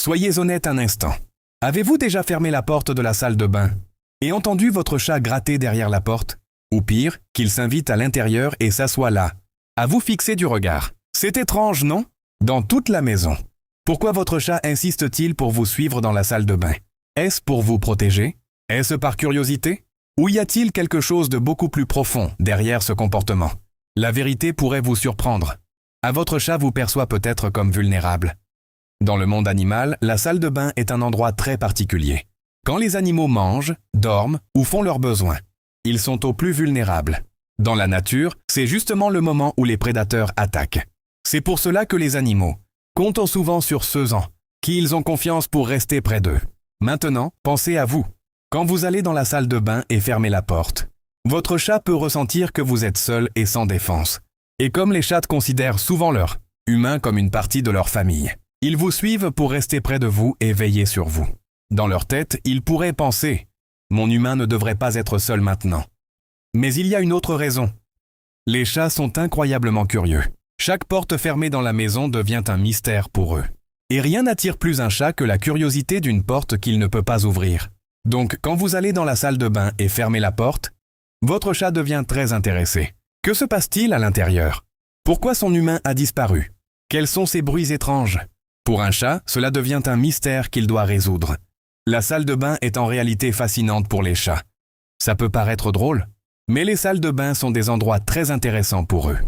Soyez honnête un instant. Avez-vous déjà fermé la porte de la salle de bain et entendu votre chat gratter derrière la porte? Ou pire, qu'il s'invite à l'intérieur et s'assoit là, à vous fixer du regard. C'est étrange, non? Dans toute la maison. Pourquoi votre chat insiste-t-il pour vous suivre dans la salle de bain? Est-ce pour vous protéger? Est-ce par curiosité? Ou y a-t-il quelque chose de beaucoup plus profond derrière ce comportement? La vérité pourrait vous surprendre. Votre chat vous perçoit peut-être comme vulnérable. Dans le monde animal, la salle de bain est un endroit très particulier. Quand les animaux mangent, dorment ou font leurs besoins, ils sont au plus vulnérables. Dans la nature, c'est justement le moment où les prédateurs attaquent. C'est pour cela que les animaux comptent souvent sur ceux en qui ils ont confiance pour rester près d'eux. Maintenant, pensez à vous. Quand vous allez dans la salle de bain et fermez la porte, votre chat peut ressentir que vous êtes seul et sans défense. Et comme les chats considèrent souvent leur humain comme une partie de leur famille, ils vous suivent pour rester près de vous et veiller sur vous. Dans leur tête, ils pourraient penser « Mon humain ne devrait pas être seul maintenant ». Mais il y a une autre raison. Les chats sont incroyablement curieux. Chaque porte fermée dans la maison devient un mystère pour eux. Et rien n'attire plus un chat que la curiosité d'une porte qu'il ne peut pas ouvrir. Donc, quand vous allez dans la salle de bain et fermez la porte, votre chat devient très intéressé. Que se passe-t-il à l'intérieur? Pourquoi son humain a disparu? Quels sont ces bruits étranges? Pour un chat, cela devient un mystère qu'il doit résoudre. La salle de bain est en réalité fascinante pour les chats. Ça peut paraître drôle, mais les salles de bain sont des endroits très intéressants pour eux.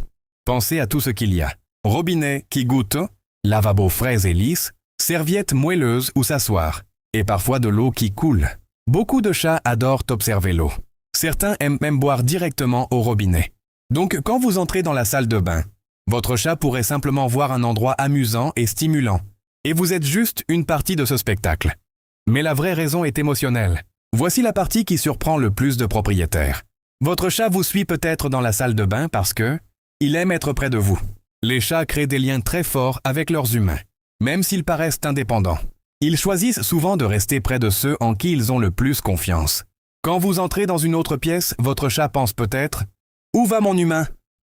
Pensez à tout ce qu'il y a. Robinet qui goûte, lavabo frais et lisse, serviettes moelleuses où s'asseoir, et parfois de l'eau qui coule. Beaucoup de chats adorent observer l'eau. Certains aiment même boire directement au robinet. Donc quand vous entrez dans la salle de bain, votre chat pourrait simplement voir un endroit amusant et stimulant, et vous êtes juste une partie de ce spectacle. Mais la vraie raison est émotionnelle. Voici la partie qui surprend le plus de propriétaires. Votre chat vous suit peut-être dans la salle de bain parce que il aime être près de vous. Les chats créent des liens très forts avec leurs humains, même s'ils paraissent indépendants. Ils choisissent souvent de rester près de ceux en qui ils ont le plus confiance. Quand vous entrez dans une autre pièce, votre chat pense peut-être « Où va mon humain ?»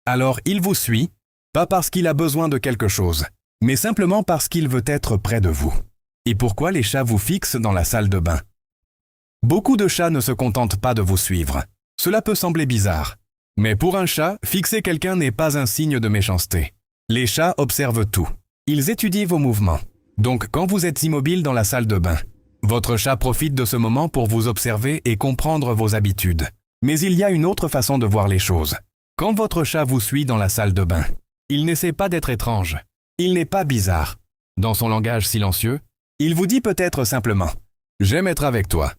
Alors il vous suit, pas parce qu'il a besoin de quelque chose, mais simplement parce qu'il veut être près de vous. Et pourquoi les chats vous fixent dans la salle de bain? Beaucoup de chats ne se contentent pas de vous suivre. Cela peut sembler bizarre. Mais pour un chat, fixer quelqu'un n'est pas un signe de méchanceté. Les chats observent tout. Ils étudient vos mouvements. Donc quand vous êtes immobile dans la salle de bain, votre chat profite de ce moment pour vous observer et comprendre vos habitudes. Mais il y a une autre façon de voir les choses. Quand votre chat vous suit dans la salle de bain, il n'essaie pas d'être étrange. Il n'est pas bizarre. Dans son langage silencieux, il vous dit peut-être simplement « J'aime être avec toi ».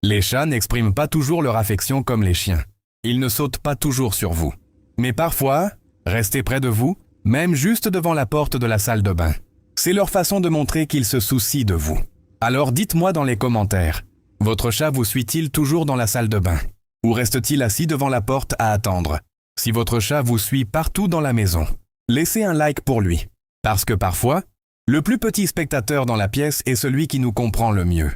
Les chats n'expriment pas toujours leur affection comme les chiens. Ils ne sautent pas toujours sur vous. Mais parfois, rester près de vous, même juste devant la porte de la salle de bain. C'est leur façon de montrer qu'ils se soucient de vous. Alors dites-moi dans les commentaires, votre chat vous suit-il toujours dans la salle de bain? Ou reste-t-il assis devant la porte à attendre? Si votre chat vous suit partout dans la maison, laissez un like pour lui. Parce que parfois, le plus petit spectateur dans la pièce est celui qui nous comprend le mieux.